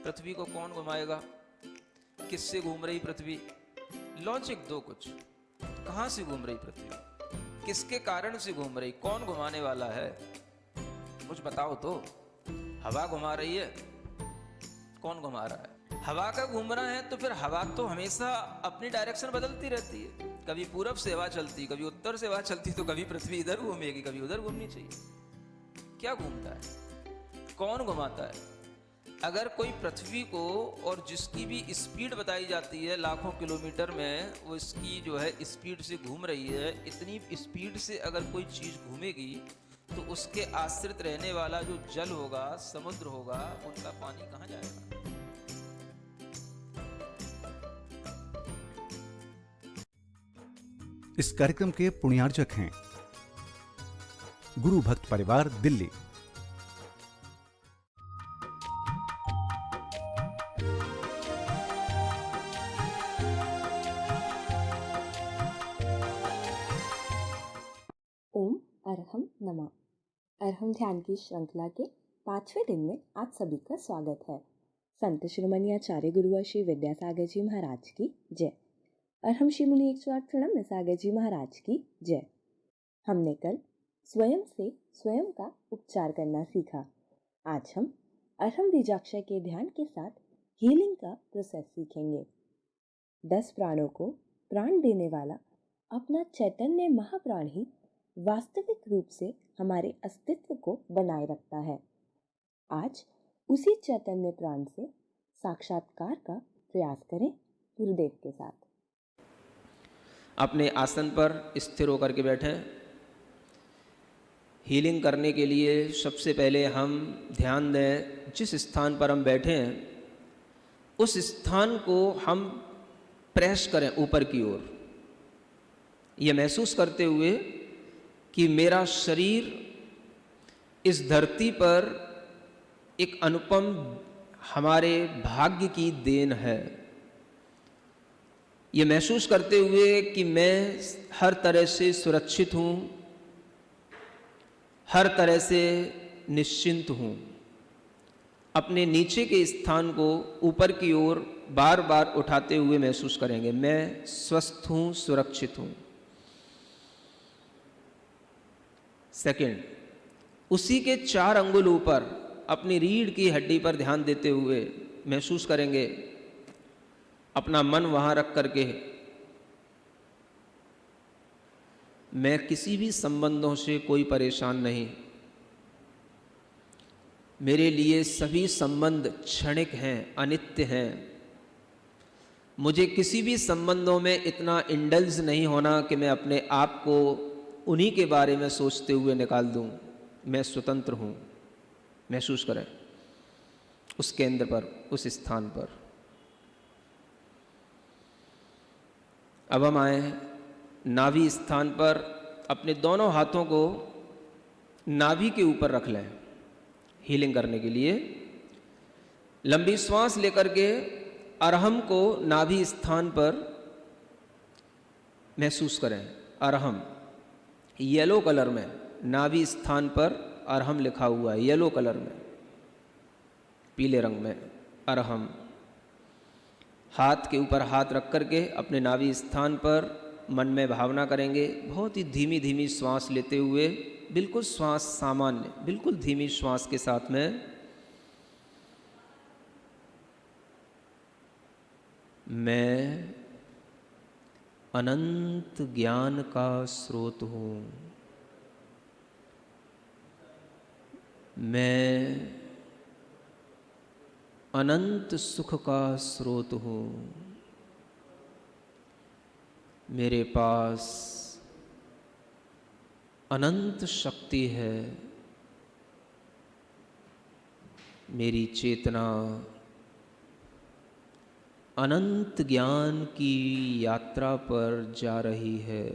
पृथ्वी को कौन घुमाएगा? किससे घूम रही पृथ्वी? लॉजिक दो कुछ। कहां से घूम रही पृथ्वी? किसके कारण से घूम रही? कौन घुमाने वाला है? कुछ बताओ तो। हवा घुमा रही है? कौन घुमा रहा है? हवा का घूमना है तो फिर हवा तो हमेशा अपनी डायरेक्शन बदलती रहती है। कभी पूरब से हवा चलती, कभी उत्तर से हवा चलती, तो कभी पृथ्वी इधर घूमेगी, कभी उधर घूमनी चाहिए। क्या घूमता है? कौन घुमाता है? अगर कोई पृथ्वी को, और जिसकी भी स्पीड बताई जाती है लाखों किलोमीटर में, वो इसकी जो है स्पीड से घूम रही है, इतनी स्पीड से अगर कोई चीज घूमेगी तो उसके आश्रित रहने वाला जो जल होगा, समुद्र होगा, उनका पानी कहाँ जाएगा? इस कार्यक्रम के पुण्यार्जक हैं गुरु भक्त परिवार, दिल्ली। ओम अरहम नमः। अरहम ध्यान की श्रृंखला के 5वें दिन में आप सभी का स्वागत है। संत शिरोमणि आचार्य गुरु श्री विद्यासागर जी महाराज की जय। अरहम श्री मुनि 108 प्रणम सागर जी महाराज की जय। हमने कल स्वयं से स्वयं का उपचार करना सीखा। आज हम अरहम बीजाक्षर के ध्यान के साथ हीलिंग का प्रोसेस सीखेंगे। 10 प्राणों को प्राण देने वाला अपना चैतन्य महाप्राण ही वास्तविक रूप से हमारे अस्तित्व को बनाए रखता है। आज उसी चैतन्य प्राण से साक्षात्कार का प्रयास करें गुरुदेव के साथ। अपने आसन पर स्थिर होकर के बैठें। हीलिंग करने के लिए सबसे पहले हम ध्यान दें, जिस स्थान पर हम बैठे हैं उस स्थान को हम प्रेस करें ऊपर की ओर, यह महसूस करते हुए कि मेरा शरीर इस धरती पर एक अनुपम हमारे भाग्य की देन है। ये महसूस करते हुए कि मैं हर तरह से सुरक्षित हूँ, हर तरह से निश्चिंत हूँ। अपने नीचे के स्थान को ऊपर की ओर बार बार उठाते हुए महसूस करेंगे, मैं स्वस्थ हूँ, सुरक्षित हूँ। सेकंड, उसी के 4 अंगुल ऊपर अपनी रीढ़ की हड्डी पर ध्यान देते हुए महसूस करेंगे, अपना मन वहां रख करके मैं किसी भी संबंधों से कोई परेशान नहीं। मेरे लिए सभी संबंध क्षणिक हैं, अनित्य हैं। मुझे किसी भी संबंधों में इतना इंडल्ज नहीं होना कि मैं अपने आप को उन्हीं के बारे में सोचते हुए निकाल दूं। मैं स्वतंत्र हूं। महसूस करें उस केंद्र पर, उस स्थान पर। अब हम आए नाभि स्थान पर। अपने दोनों हाथों को नाभि के ऊपर रख लें हीलिंग करने के लिए। लंबी श्वास लेकर के अरहम को नाभि स्थान पर महसूस करें। अरहम येलो कलर में, नाभि स्थान पर अरहम लिखा हुआ है येलो कलर में, पीले रंग में अरहम। हाथ के ऊपर हाथ रख करके अपने नाभि स्थान पर मन में भावना करेंगे। बहुत ही धीमी धीमी श्वास लेते हुए, बिल्कुल श्वास सामान्य, बिल्कुल धीमी श्वास के साथ में मैं अनंत ज्ञान का स्रोत हूँ। मैं अनंत सुख का स्रोत हूँ। मेरे पास अनंत शक्ति है। मेरी चेतना अनंत ज्ञान की यात्रा पर जा रही है।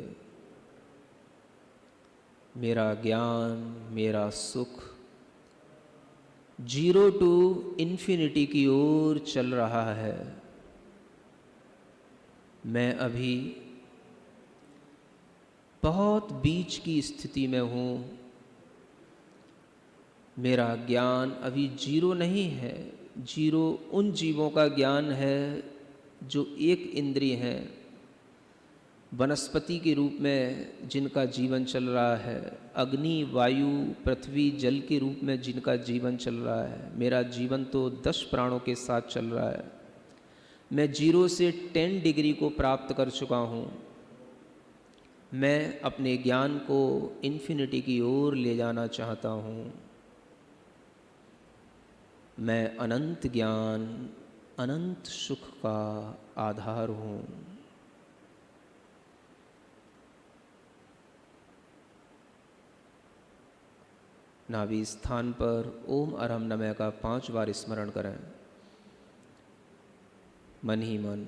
मेरा ज्ञान, मेरा सुख 0 टू इन्फिनिटी की ओर चल रहा है। मैं अभी बहुत बीच की स्थिति में हूँ। मेरा ज्ञान अभी 0 नहीं है, जीरो उन जीवों का ज्ञान है जो एक इंद्रिय हैं, वनस्पति के रूप में जिनका जीवन चल रहा है, अग्नि वायु पृथ्वी जल के रूप में जिनका जीवन चल रहा है। मेरा जीवन तो 10 प्राणों के साथ चल रहा है। मैं 0 से 10 डिग्री को प्राप्त कर चुका हूँ। मैं अपने ज्ञान को इन्फिनिटी की ओर ले जाना चाहता हूँ। मैं अनंत ज्ञान अनंत सुख का आधार हूँ। नाभि स्थान पर ओम अरहम नमः का 5 बार स्मरण करें, मन ही मन।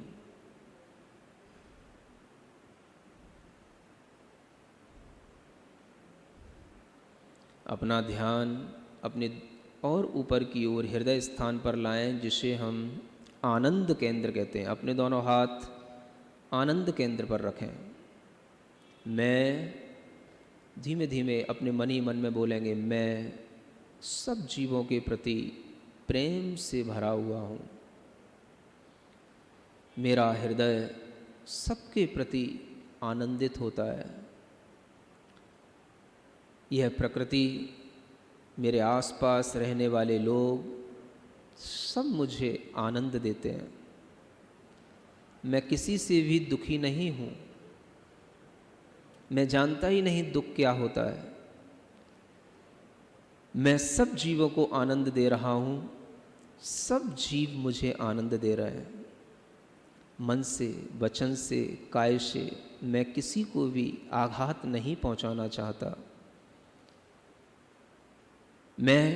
अपना ध्यान अपने और ऊपर की ओर हृदय स्थान पर लाएं, जिसे हम आनंद केंद्र कहते हैं। अपने दोनों हाथ आनंद केंद्र पर रखें। मैं धीमे धीमे अपने मन ही मन में बोलेंगे, मैं सब जीवों के प्रति प्रेम से भरा हुआ हूँ। मेरा हृदय सबके प्रति आनंदित होता है। यह प्रकृति, मेरे आसपास रहने वाले लोग सब मुझे आनंद देते हैं। मैं किसी से भी दुखी नहीं हूँ। मैं जानता ही नहीं दुख क्या होता है। मैं सब जीवों को आनंद दे रहा हूँ। सब जीव मुझे आनंद दे रहे हैं। मन से, वचन से, काय से मैं किसी को भी आघात नहीं पहुंचाना चाहता। मैं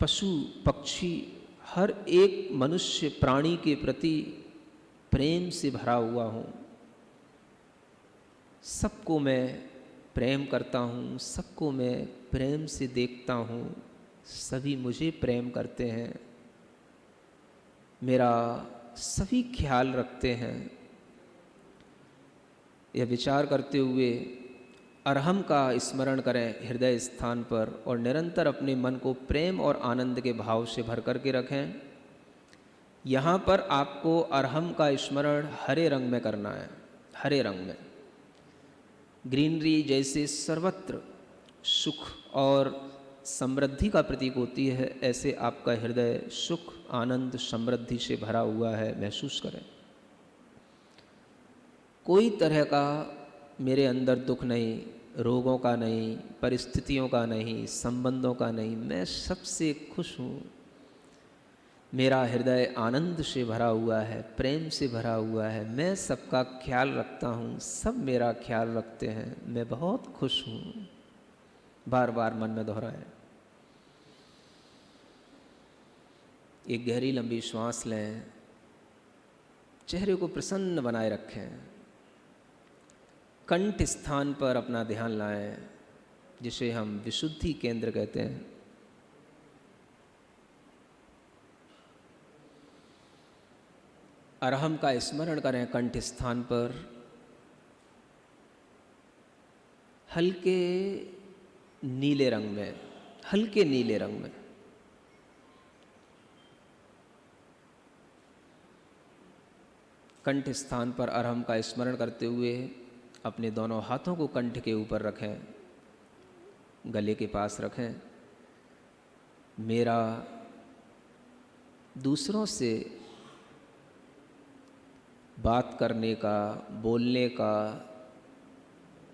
पशु पक्षी हर एक मनुष्य प्राणी के प्रति प्रेम से भरा हुआ हूँ। सबको मैं प्रेम करता हूँ, सबको मैं प्रेम से देखता हूँ, सभी मुझे प्रेम करते हैं, मेरा सभी ख्याल रखते हैं। यह विचार करते हुए अरहम का स्मरण करें हृदय स्थान पर और निरंतर अपने मन को प्रेम और आनंद के भाव से भर करके रखें। यहाँ पर आपको अरहम का स्मरण हरे रंग में करना है। हरे रंग में ग्रीनरी जैसे सर्वत्र सुख और समृद्धि का प्रतीक होती है, ऐसे आपका हृदय सुख आनंद समृद्धि से भरा हुआ है, महसूस करें। कोई तरह का मेरे अंदर दुख नहीं, रोगों का नहीं, परिस्थितियों का नहीं, संबंधों का नहीं। मैं सबसे खुश हूँ। मेरा हृदय आनंद से भरा हुआ है, प्रेम से भरा हुआ है। मैं सबका ख्याल रखता हूँ, सब मेरा ख्याल रखते हैं। मैं बहुत खुश हूँ। बार बार मन में दोहराएं। एक गहरी लंबी श्वास लें। चेहरे को प्रसन्न बनाए रखें। कंठ स्थान पर अपना ध्यान लाएं, जिसे हम विशुद्धि केंद्र कहते हैं। अरहम का स्मरण करें कंठ स्थान पर। हल्के नीले रंग में, हल्के नीले रंग में। कंठ स्थान पर अरहम का स्मरण करते हुए अपने दोनों हाथों को कंठ के ऊपर रखें, गले के पास रखें। मेरा दूसरों से बात करने का, बोलने का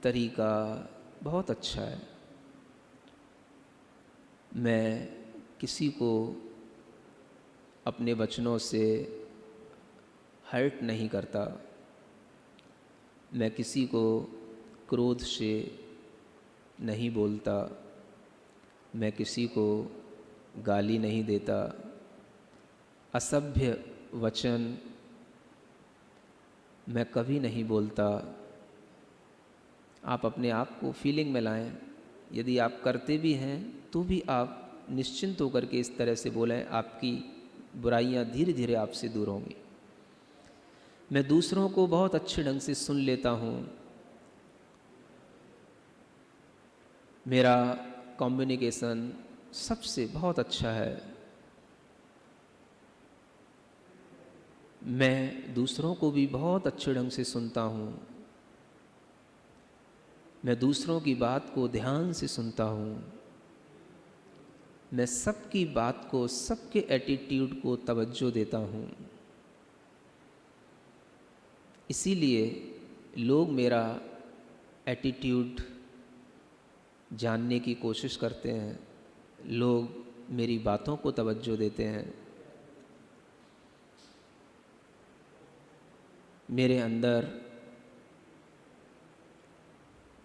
तरीका बहुत अच्छा है। मैं किसी को अपने वचनों से हर्ट नहीं करता। मैं किसी को क्रोध से नहीं बोलता। मैं किसी को गाली नहीं देता। असभ्य वचन मैं कभी नहीं बोलता। आप अपने आप को फीलिंग में लाएं। यदि आप करते भी हैं तो भी आप निश्चिंत होकर के इस तरह से बोलें, आपकी बुराइयां धीरे धीरे आपसे दूर होंगी। मैं दूसरों को बहुत अच्छे ढंग से सुन लेता हूँ। मेरा कम्युनिकेशन सबसे बहुत अच्छा है। मैं दूसरों को भी बहुत अच्छे ढंग से सुनता हूँ, मैं दूसरों की बात को ध्यान से सुनता हूँ, मैं सबकी बात को, सबके एटीट्यूड को तवज्जो देता हूँ। इसीलिए लोग मेरा एटीट्यूड जानने की कोशिश करते हैं, लोग मेरी बातों को तवज्जो देते हैं। मेरे अंदर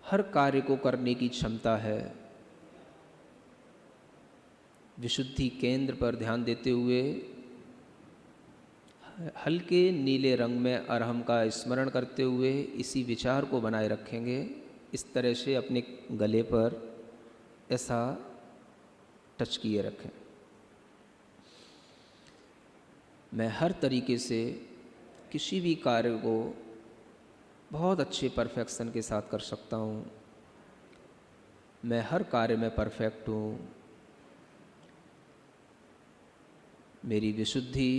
हर कार्य को करने की क्षमता है। विशुद्धि केंद्र पर ध्यान देते हुए हल्के नीले रंग में अरहम का स्मरण करते हुए इसी विचार को बनाए रखेंगे। इस तरह से अपने गले पर ऐसा टच किए रखें। मैं हर तरीके से किसी भी कार्य को बहुत अच्छे परफेक्शन के साथ कर सकता हूँ। मैं हर कार्य में परफेक्ट हूँ। मेरी विशुद्धि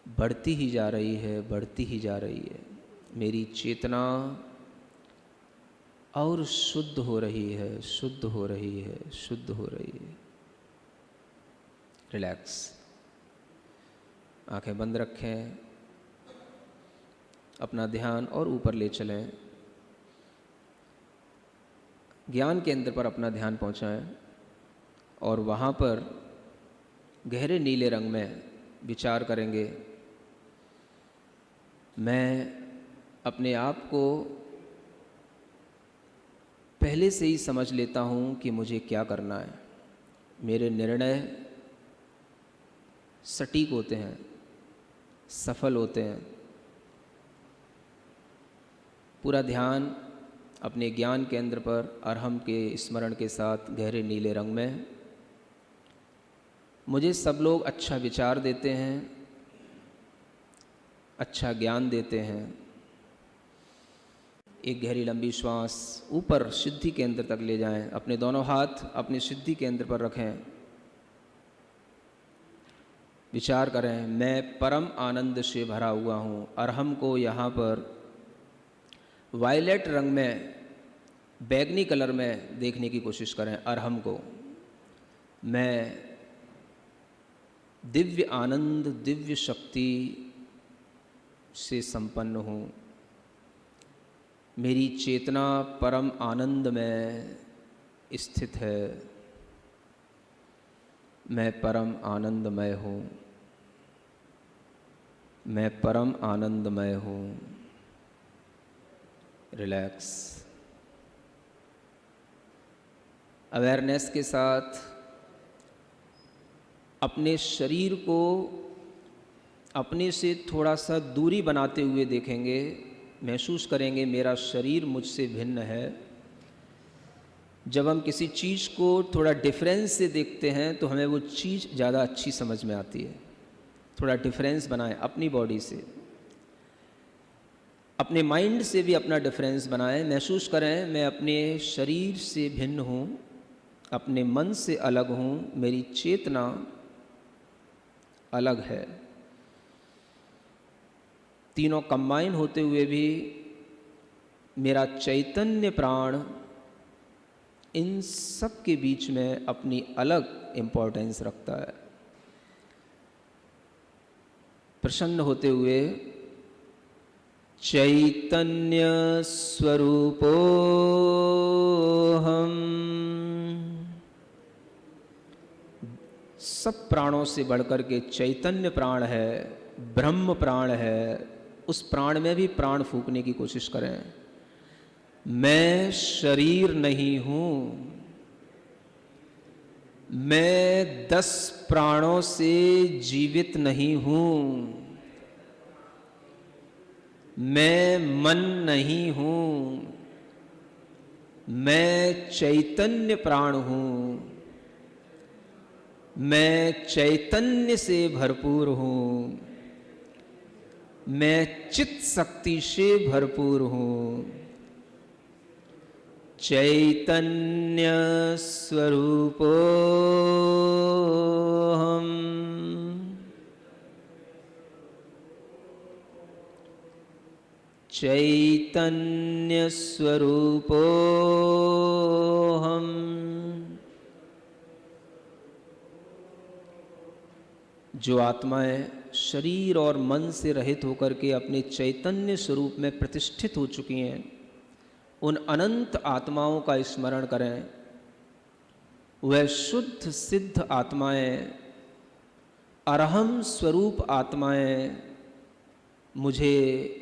बढ़ती ही जा रही है, बढ़ती ही जा रही है। मेरी चेतना और शुद्ध हो रही है, शुद्ध हो रही है, शुद्ध हो रही है। रिलैक्स, आंखें बंद रखें, अपना ध्यान और ऊपर ले चलें। ज्ञान केंद्र पर अपना ध्यान पहुंचाएं और वहाँ पर गहरे नीले रंग में विचार करेंगे। मैं अपने आप को पहले से ही समझ लेता हूँ कि मुझे क्या करना है। मेरे निर्णय सटीक होते हैं, सफल होते हैं। पूरा ध्यान अपने ज्ञान केंद्र पर अरहम के स्मरण के साथ गहरे नीले रंग में। मुझे सब लोग अच्छा विचार देते हैं, अच्छा ज्ञान देते हैं। एक गहरी लंबी श्वास ऊपर सिद्धि केंद्र तक ले जाएं। अपने दोनों हाथ अपने सिद्धि केंद्र पर रखें। विचार करें, मैं परम आनंद से भरा हुआ हूँ। अरहम को यहाँ पर वायलेट रंग में, बैगनी कलर में देखने की कोशिश करें। अरहम को मैं दिव्य आनंद, दिव्य शक्ति से संपन्न हूँ। मेरी चेतना परम आनंद में स्थित है। मैं परम आनंदमय हूँ। मैं परम आनंदमय हूँ। रिलैक्स, अवेयरनेस के साथ अपने शरीर को अपने से थोड़ा सा दूरी बनाते हुए देखेंगे। महसूस करेंगे मेरा शरीर मुझसे भिन्न है। जब हम किसी चीज़ को थोड़ा डिफरेंस से देखते हैं तो हमें वो चीज़ ज़्यादा अच्छी समझ में आती है। थोड़ा डिफरेंस बनाएं अपनी बॉडी से, अपने माइंड से भी अपना डिफरेंस बनाएं। महसूस करें मैं अपने शरीर से भिन्न हूँ, अपने मन से अलग हूँ, मेरी चेतना अलग है। तीनों कंबाइन होते हुए भी मेरा चैतन्य प्राण इन सब के बीच में अपनी अलग इम्पोर्टेंस रखता है। प्रसन्न होते हुए चैतन्य स्वरूपो हम, सब प्राणों से बढ़कर के चैतन्य प्राण है, ब्रह्म प्राण है। उस प्राण में भी प्राण फूंकने की कोशिश करें। मैं शरीर नहीं हूँ। मैं 10 प्राणों से जीवित नहीं हूँ। मैं मन नहीं हूँ। मैं चैतन्य प्राण हूँ। मैं चैतन्य से भरपूर हूँ। मैं चित्त शक्ति से भरपूर हूँ। चैतन्य स्वरूपोऽहम् चैतन्य स्वरूपोऽहम्। जो आत्माएं शरीर और मन से रहित होकर के अपने चैतन्य स्वरूप में प्रतिष्ठित हो चुकी हैं, उन अनंत आत्माओं का स्मरण करें। वह शुद्ध सिद्ध आत्माएं, अरहम स्वरूप आत्माएं मुझे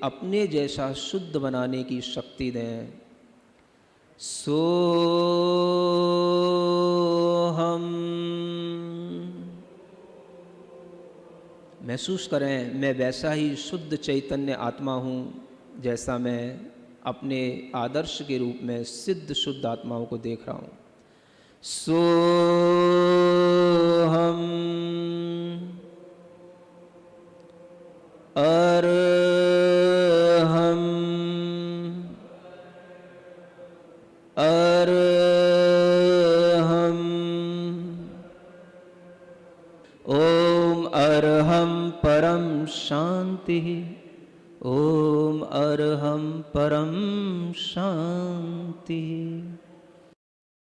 अपने जैसा शुद्ध बनाने की शक्ति दें। सोहम। महसूस करें, मैं वैसा ही शुद्ध चैतन्य आत्मा हूँ जैसा मैं अपने आदर्श के रूप में सिद्ध शुद्ध आत्माओं को देख रहा हूँ। सोहम अरहम अरहम। ओम अरहम परम शांति। ओम अरहम परम शांति।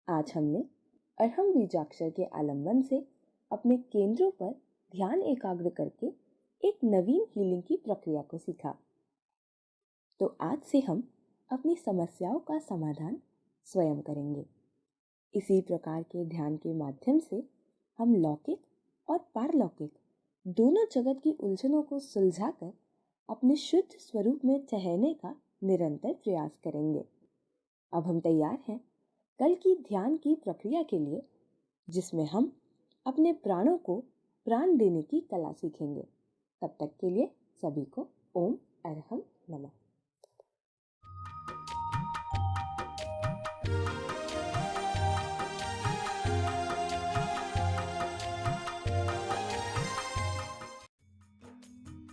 आज हमने अरहम बीजाक्षर के आलंबन से अपने केंद्रों पर ध्यान एकाग्र करके एक नवीन हीलिंग की प्रक्रिया को सीखा। तो आज से हम अपनी समस्याओं का समाधान स्वयं करेंगे। इसी प्रकार के ध्यान के माध्यम से हम लौकिक और पारलौकिक दोनों जगत की उलझनों को सुलझाकर अपने शुद्ध स्वरूप में ठहरने का निरंतर प्रयास करेंगे। अब हम तैयार हैं कल की ध्यान की प्रक्रिया के लिए, जिसमें हम अपने प्राणों को प्राण देने की कला सीखेंगे। तब तक के लिए सभी को ओम अरहम नमः।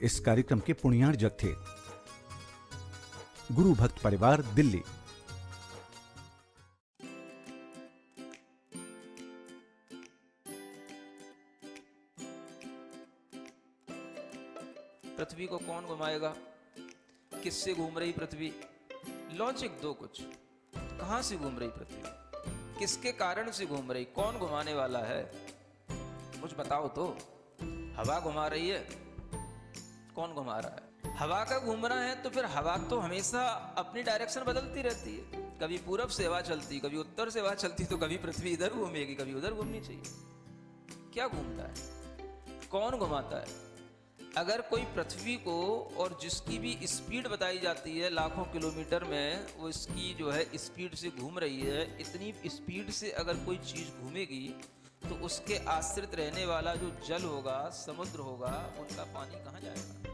इस कार्यक्रम के पुण्यार्जक थे गुरु भक्त परिवार, दिल्ली। पृथ्वी को कौन घुमाएगा? किससे घूम रही पृथ्वी? लॉजिक दो कुछ। कहां से घूम रही पृथ्वी? किसके कारण से घूम रही? कौन घुमाने वाला है? मुझे बताओ तो। हवा घुमा रही है? कौन घुमा रहा है? हवा का घूमना है तो फिर हवा तो हमेशा अपनी डायरेक्शन बदलती रहती है। कभी पूरब से हवा चलती, कभी उत्तर से हवा चलती, तो कभी पृथ्वी इधर घूमेगी, कभी उधर घूमनी चाहिए। क्या घूमता है? कौन घुमाता है? अगर कोई पृथ्वी को, और जिसकी भी स्पीड बताई जाती है लाखों किलोमीटर में, वो इसकी जो है स्पीड से घूम रही है, इतनी स्पीड से अगर कोई चीज़ घूमेगी तो उसके आश्रित रहने वाला जो जल होगा, समुद्र होगा, उनका पानी कहाँ जाएगा?